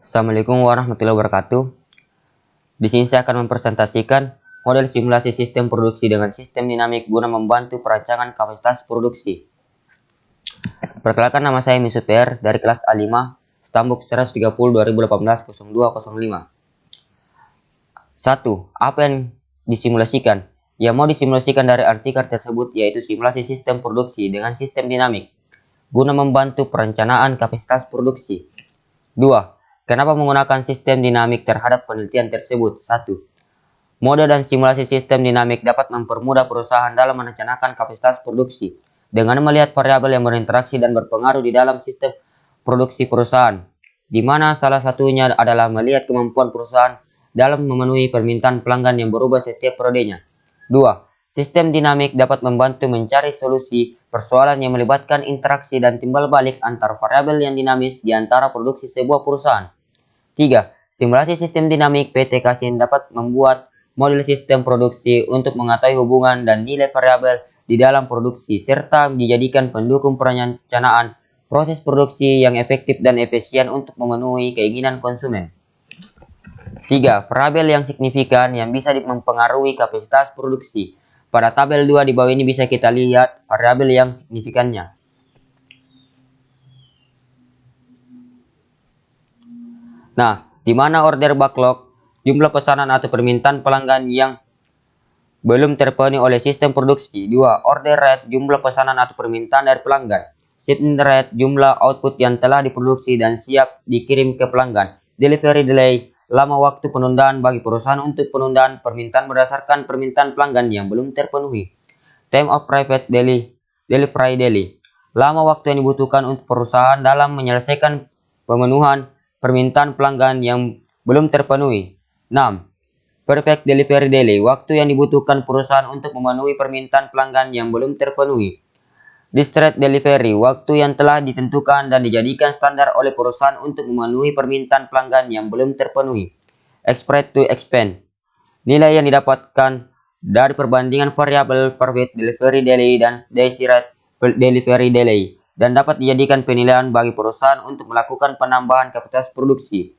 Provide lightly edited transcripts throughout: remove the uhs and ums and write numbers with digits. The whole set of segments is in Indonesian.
Assalamualaikum warahmatullahi wabarakatuh. Di sini saya akan mempresentasikan model simulasi sistem produksi dengan sistem dinamik guna membantu perancangan kapasitas produksi. Perkenalkan, nama saya Misut PR dari kelas A5, Stambuk 130 2018 0205. 1. Apa yang disimulasikan? Yang mau disimulasikan dari artikel tersebut yaitu simulasi sistem produksi dengan sistem dinamik guna membantu perencanaan kapasitas produksi. 2. Kenapa menggunakan sistem dinamik terhadap penelitian tersebut? 1. Model dan simulasi sistem dinamik dapat mempermudah perusahaan dalam merencanakan kapasitas produksi dengan melihat variabel yang berinteraksi dan berpengaruh di dalam sistem produksi perusahaan, di mana salah satunya adalah melihat kemampuan perusahaan dalam memenuhi permintaan pelanggan yang berubah setiap periodenya. 2. Sistem dinamik dapat membantu mencari solusi persoalan yang melibatkan interaksi dan timbal balik antar variabel yang dinamis di antara produksi sebuah perusahaan. 3. Simulasi sistem dinamik PT Kasin dapat membuat model sistem produksi untuk mengetahui hubungan dan nilai variabel di dalam produksi serta dijadikan pendukung perencanaan proses produksi yang efektif dan efisien untuk memenuhi keinginan konsumen. 3. Variabel yang signifikan yang bisa mempengaruhi kapasitas produksi. Pada tabel 2 di bawah ini bisa kita lihat variabel yang signifikannya. Nah, di mana order backlog, jumlah pesanan atau permintaan pelanggan yang belum terpenuhi oleh sistem produksi. 2. Order rate, jumlah pesanan atau permintaan dari pelanggan. Shipment rate, jumlah output yang telah diproduksi dan siap dikirim ke pelanggan. Delivery delay, lama waktu penundaan bagi perusahaan untuk penundaan permintaan berdasarkan permintaan pelanggan yang belum terpenuhi. Time of private delivery delay, lama waktu yang dibutuhkan untuk perusahaan dalam menyelesaikan pemenuhan permintaan pelanggan yang belum terpenuhi. 6. Perfect delivery delay, waktu yang dibutuhkan perusahaan untuk memenuhi permintaan pelanggan yang belum terpenuhi. Distress delivery, waktu yang telah ditentukan dan dijadikan standar oleh perusahaan untuk memenuhi permintaan pelanggan yang belum terpenuhi. Expect to expand, nilai yang didapatkan dari perbandingan variabel perfect delivery delay dan desired delivery delay dan dapat dijadikan penilaian bagi perusahaan untuk melakukan penambahan kapasitas produksi.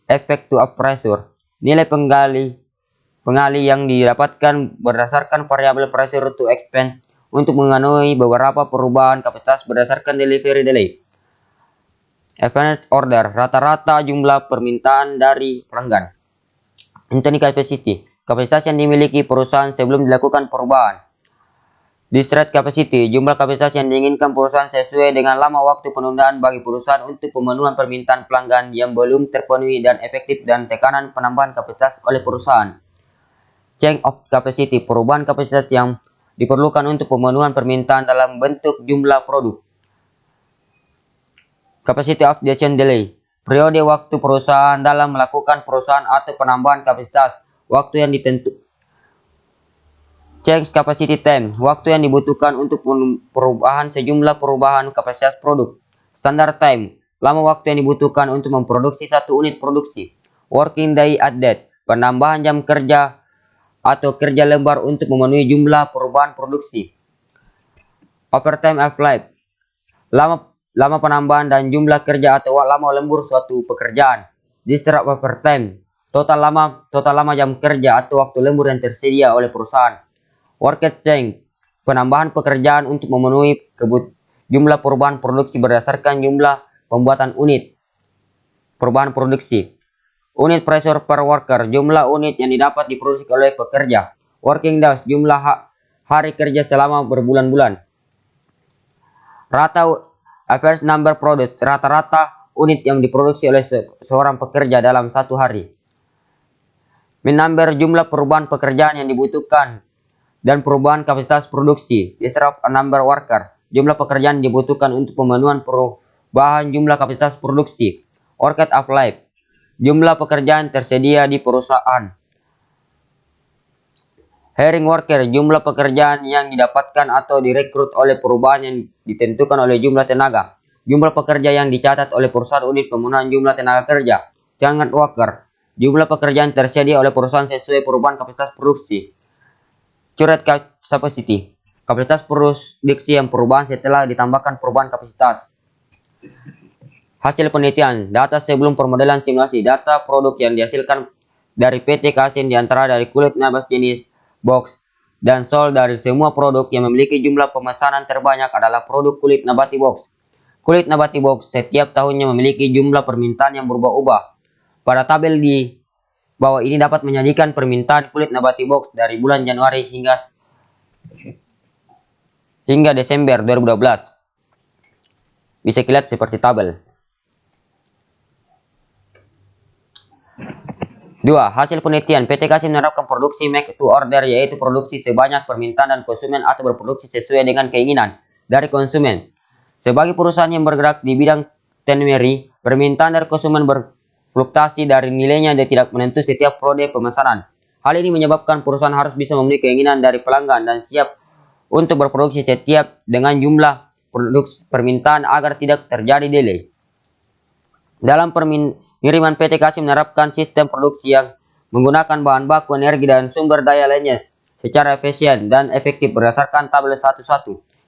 Effect to pressure, nilai pengali yang didapatkan berdasarkan variabel pressure to expand untuk memenuhi beberapa perubahan kapasitas berdasarkan delivery delay. Average order, rata-rata jumlah permintaan dari pelanggan. Internal capacity, kapasitas yang dimiliki perusahaan sebelum dilakukan perubahan. Desired capacity, jumlah kapasitas yang diinginkan perusahaan sesuai dengan lama waktu penundaan bagi perusahaan untuk pemenuhan permintaan pelanggan yang belum terpenuhi dan efektif dan tekanan penambahan kapasitas oleh perusahaan. Change of capacity, perubahan kapasitas yang diperlukan untuk pemenuhan permintaan dalam bentuk jumlah produk. Capacity of decision delay, periode waktu perusahaan dalam melakukan perusahaan atau penambahan kapasitas, waktu yang ditentukan. Change capacity time, waktu yang dibutuhkan untuk perubahan sejumlah perubahan kapasitas produk. Standard time, lama waktu yang dibutuhkan untuk memproduksi satu unit produksi. Working day at that, penambahan jam kerja atau kerja lembar untuk memenuhi jumlah perubahan produksi. Overtime of life, lama penambahan dan jumlah kerja atau lama lembur suatu pekerjaan. Disrupt overtime, total lama jam kerja atau waktu lembur yang tersedia oleh perusahaan. Worker change, penambahan pekerjaan untuk memenuhi jumlah perubahan produksi berdasarkan jumlah pembuatan unit perubahan produksi. Unit pressure per worker, jumlah unit yang didapat diproduksi oleh pekerja. Working days, jumlah hari kerja selama berbulan-bulan. Average number products, rata-rata unit yang diproduksi oleh seorang pekerja dalam satu hari. Min number, jumlah perubahan pekerjaan yang dibutuhkan dan perubahan kapasitas produksi. Disrupt a number worker, jumlah pekerjaan dibutuhkan untuk pemenuhan perubahan jumlah kapasitas produksi. Orchid of life, jumlah pekerjaan tersedia di perusahaan. Hiring worker, jumlah pekerjaan yang didapatkan atau direkrut oleh perubahan yang ditentukan oleh jumlah tenaga. Jumlah pekerja yang dicatat oleh perusahaan unit pemenuhan jumlah tenaga kerja. Change worker, jumlah pekerjaan tersedia oleh perusahaan sesuai perubahan kapasitas produksi. Current capacity, kapasitas produksi yang perubahan setelah ditambahkan perubahan kapasitas. Hasil penelitian, data sebelum permodelan simulasi, data produk yang dihasilkan dari PT Kasin diantara dari kulit nabas jenis box dan sol dari semua produk yang memiliki jumlah pemesanan terbanyak adalah produk kulit nabati box. Kulit nabati box setiap tahunnya memiliki jumlah permintaan yang berubah-ubah. Pada tabel di bawah ini dapat menyajikan permintaan kulit nabati box dari bulan Januari hingga Desember 2012. Bisa dilihat seperti tabel. 2. Hasil penelitian, PT Kasim menerapkan produksi make to order, yaitu produksi sebanyak permintaan dan konsumen atau berproduksi sesuai dengan keinginan dari konsumen. Sebagai perusahaan yang bergerak di bidang tenmeri, permintaan dari konsumen berfluktuasi dari nilainya dan tidak menentu setiap periode pemesanan. Hal ini menyebabkan perusahaan harus bisa memenuhi keinginan dari pelanggan dan siap untuk berproduksi setiap dengan jumlah permintaan agar tidak terjadi delay. Dalam pengiriman, PT Kasim menerapkan sistem produksi yang menggunakan bahan baku, energi, dan sumber daya lainnya secara efisien dan efektif berdasarkan tabel 11.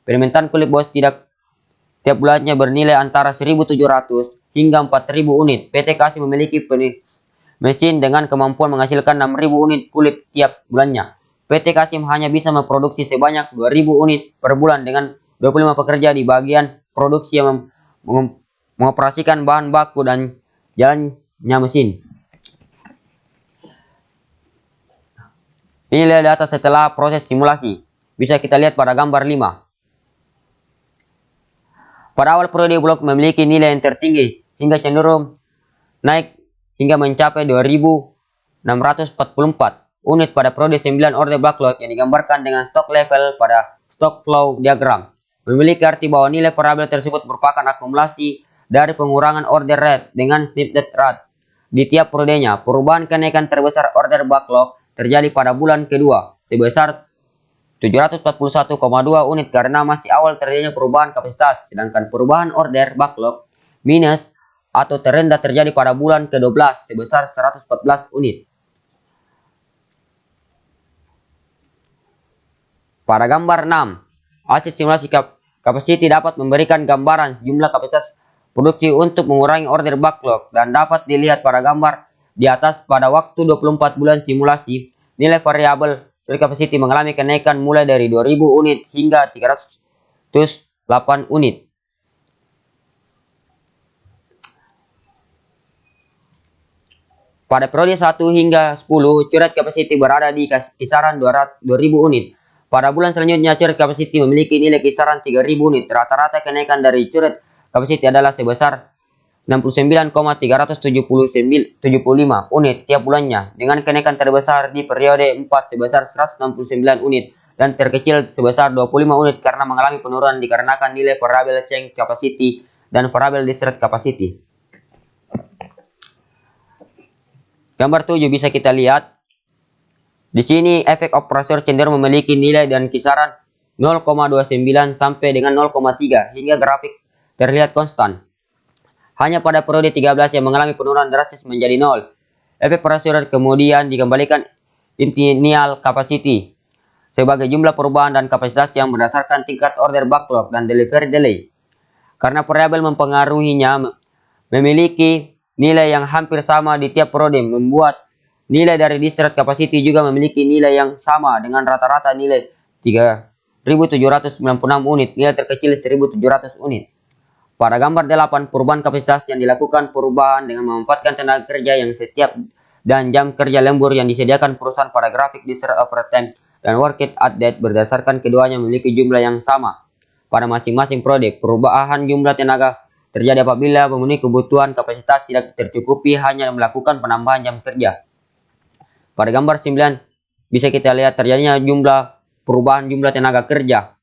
Permintaan kulit box tiap bulannya bernilai antara 1.700 hingga 4.000 unit. PT Kasim memiliki mesin dengan kemampuan menghasilkan 6.000 unit kulit tiap bulannya. PT Kasim hanya bisa memproduksi sebanyak 2.000 unit per bulan dengan 25 pekerja di bagian produksi yang mengoperasikan bahan baku dan jalannya mesin. Inilah data setelah proses simulasi. Bisa kita lihat pada gambar 5. Pada awal periode blok memiliki nilai yang tertinggi hingga cenderung naik hingga mencapai 2.644 unit pada periode 9 order backlog yang digambarkan dengan stock level pada stock flow diagram. Memiliki arti bahwa nilai variabel tersebut merupakan akumulasi dari pengurangan order rate dengan snippet rate di tiap periodenya. Perubahan kenaikan terbesar order backlog terjadi pada bulan kedua sebesar 741,2 unit karena masih awal terjadinya perubahan kapasitas, sedangkan perubahan order backlog minus atau terendah terjadi pada bulan ke-12 sebesar 114 unit. Pada gambar 6, hasil simulasi capacity dapat memberikan gambaran jumlah kapasitas produksi untuk mengurangi order backlog dan dapat dilihat pada gambar di atas. Pada waktu 24 bulan simulasi, nilai variabel capacity mengalami kenaikan mulai dari 2.000 unit hingga 308 unit. Pada periode 1 hingga 10, current capacity berada di kisaran 2.000 unit. Pada bulan selanjutnya, current capacity memiliki nilai kisaran 3.000 unit. Rata-rata kenaikan dari current capacity adalah sebesar 69,375 unit tiap bulannya, dengan kenaikan terbesar di periode 4 sebesar 169 unit dan terkecil sebesar 25 unit karena mengalami penurunan dikarenakan nilai variabel change capacity dan variabel distress capacity. Gambar 7 bisa kita lihat. Di sini efek of pressure cenderung memiliki nilai dan kisaran 0,29 sampai dengan 0,3 hingga grafik terlihat konstan. Hanya pada periode 13 yang mengalami penurunan drastis menjadi 0. Efek pressure kemudian dikembalikan initial capacity sebagai jumlah perubahan dan kapasitas yang berdasarkan tingkat order backlog dan delivery delay. Karena variabel mempengaruhinya memiliki nilai yang hampir sama di tiap periode, membuat nilai dari distress capacity juga memiliki nilai yang sama dengan rata-rata nilai 3.796 unit, nilai terkecil 1.700 unit. Pada gambar 8, perubahan kapasitas yang dilakukan perubahan dengan memanfaatkan tenaga kerja yang setiap dan jam kerja lembur yang disediakan perusahaan pada grafik distress overtime dan worked at date berdasarkan keduanya memiliki jumlah yang sama pada masing-masing periode. Perubahan jumlah tenaga terjadi apabila memenuhi kebutuhan kapasitas tidak tercukupi hanya melakukan penambahan jam kerja. Pada gambar 9 bisa kita lihat terjadinya perubahan jumlah tenaga kerja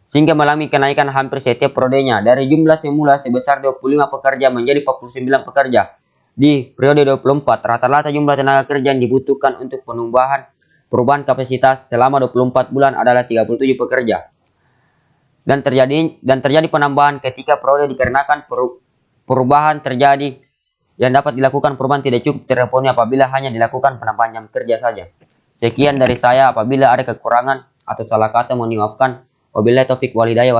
sehingga mengalami kenaikan hampir setiap perodenya dari jumlah semula sebesar 25 pekerja menjadi 49 pekerja di periode 24. Rata-rata jumlah tenaga kerja yang dibutuhkan untuk perubahan kapasitas selama 24 bulan adalah 37 pekerja. Dan terjadi penambahan ketika periode dikarenakan perubahan terjadi yang dapat dilakukan perubahan tidak cukup terpenuhi apabila hanya dilakukan penambahan jam kerja saja. Sekian dari saya. Apabila ada kekurangan atau salah kata mohon dimaafkan. Wabillahi taufiq walhidayah.